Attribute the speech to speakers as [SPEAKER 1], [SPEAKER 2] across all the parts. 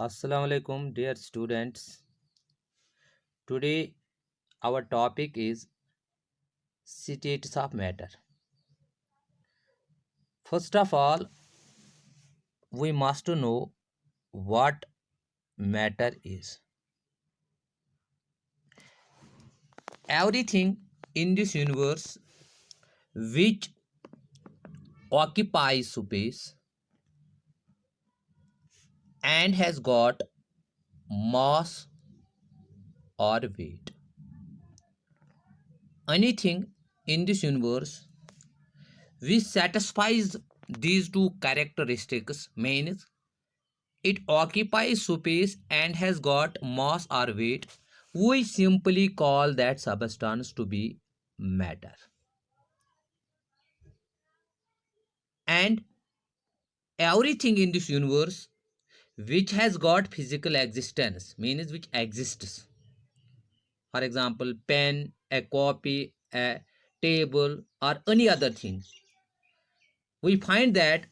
[SPEAKER 1] Assalamu alaikum, dear students. Today, our topic is states of matter. First of all, we must know what matter is. Everything in this universe which occupies space and has got mass or weight. Anything in this universe which satisfies these two characteristics means it occupies space and has got mass or weight, we simply call that substance to be matter. And everything in this universe which has got physical existence means which exists. For example, pen, a copy, a table, or any other thing. We find that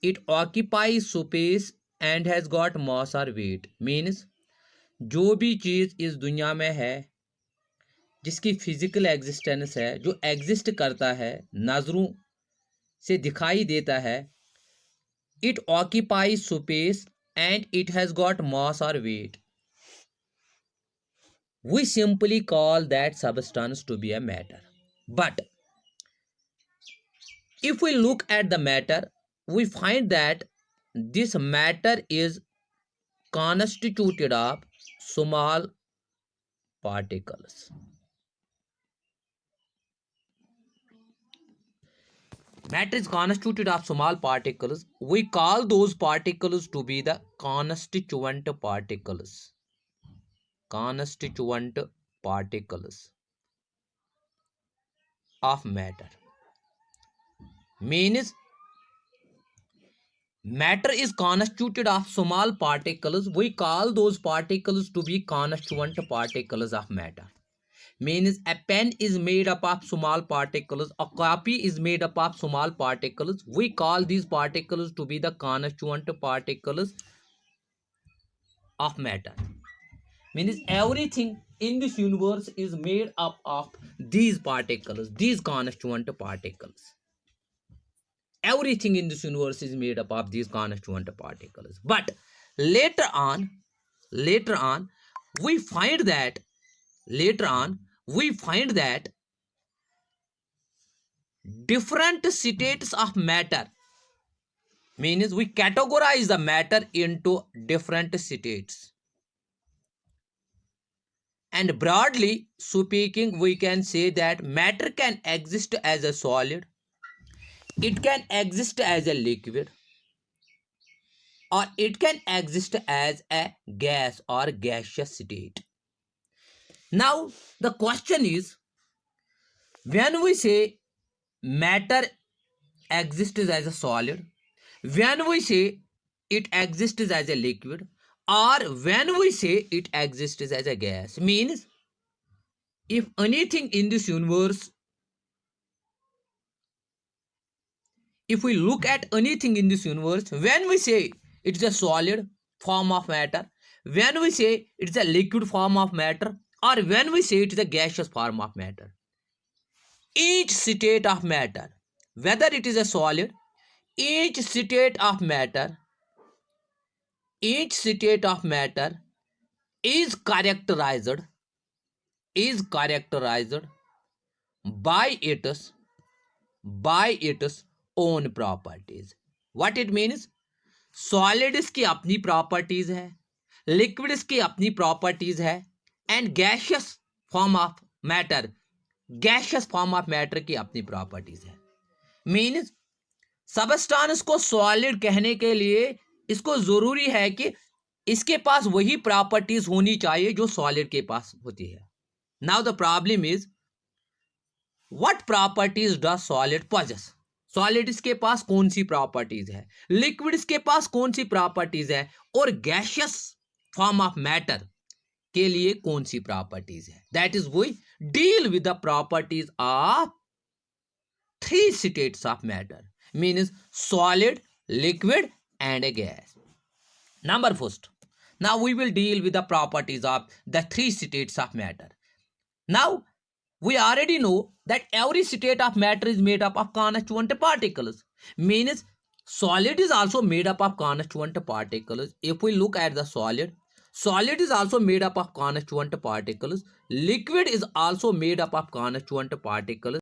[SPEAKER 1] it occupies space and has got mass or weight. Means जो भी चीज़ इस दुनिया में है जिसकी physical existence है, जो exist करता है, नज़रों से दिखाई देता है, it occupies space and it has got mass और weight, we simply call that substance to be a matter. But if we look at the matter, we find that this matter is constituted of small particles. Matter is constituted of small particles. We call those particles to be the constituent particles. Constituent particles of matter. Means matter is constituted of small particles. We call those particles to be constituent particles of matter. Means a pen is made up of small particles, a copy is made up of small particles. We call these particles to be the constituent particles of matter. Means everything in this universe is made up of these particles, these constituent particles. Everything in this universe is made up of these constituent particles. But later on, we find that different states of matter, means we categorize the matter into different states, and broadly speaking we can say that matter can exist as a solid, it can exist as a liquid, or it can exist as a gas or gaseous state. Now the question is, when we say matter exists as a solid, when we say it exists as a liquid, or when we say it exists as a gas, means if anything in this universe, if we look at anything in this universe, when we say it's a solid form of matter, when we say it's a liquid form of matter, or when we say it's a gaseous form of matter, each state of matter, whether it is a solid, each state of matter each state of matter is characterized by its own properties. What it means? Solids की अपनी properties है, liquids की अपनी properties है, and gaseous form of matter की अपनी properties है. Means substance को सॉलिड कहने के लिए इसको जरूरी है कि इसके पास वही प्रॉपर्टीज होनी चाहिए जो सॉलिड के पास होती है. Now the problem is, what properties does solid possess? Solids के पास कौन सी प्रॉपर्टीज है, लिक्विड्स के पास कौन सी प्रॉपर्टीज है, और गैशियस फॉर्म ऑफ मैटर के लिए कौन सी प्रॉपर्टीज है. That is we deal with the properties of three states of matter, means solid, liquid and a gas. Number first, Now we will deal with the properties of the three states of matter. Now we already know that every state of matter is made up of constituent particles. Means solid is also made up of constituent particles. If we look at the solid is also made up of constituent particles. Liquid is also made up of constituent particles.